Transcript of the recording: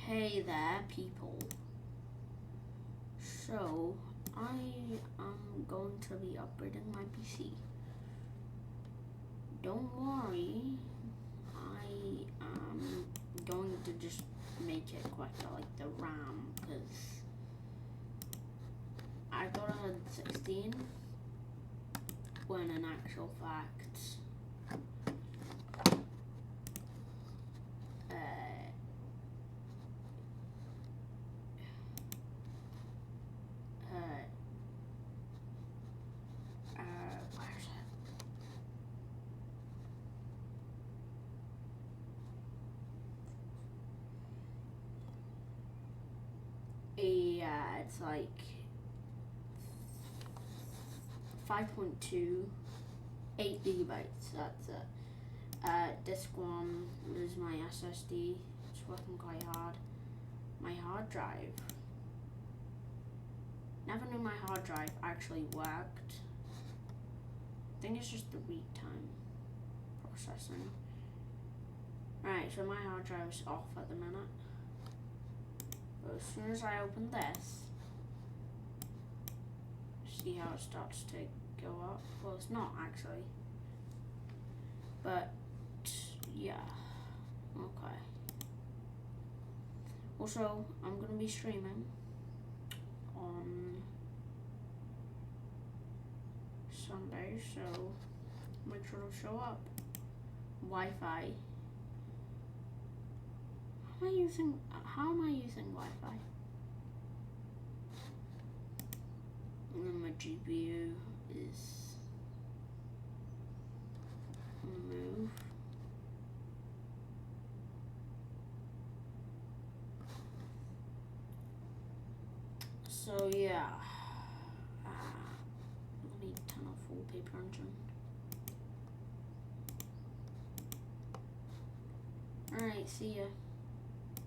Hey there, people. So, I am going to be upgrading my PC. Don't worry, I am going to just make it quicker, like the RAM, because I got a 16 when in actual fact where's it? Yeah, it's like 5.2, 8 gigabytes, that's it. Disk one is my SSD, it's working quite hard. My hard drive, never knew my hard drive actually worked. I think it's just the read time processing. Right, so my hard drive is off at the minute. But as soon as I open this, see how it starts to go up. Well, it's not actually. But yeah, okay. Also, I'm gonna be streaming on Sunday, so make sure to show up. Wi-Fi. How am I using Wi-Fi? And then my GPU is on the move. So yeah, let me turn off wallpaper engine. Alright, see ya.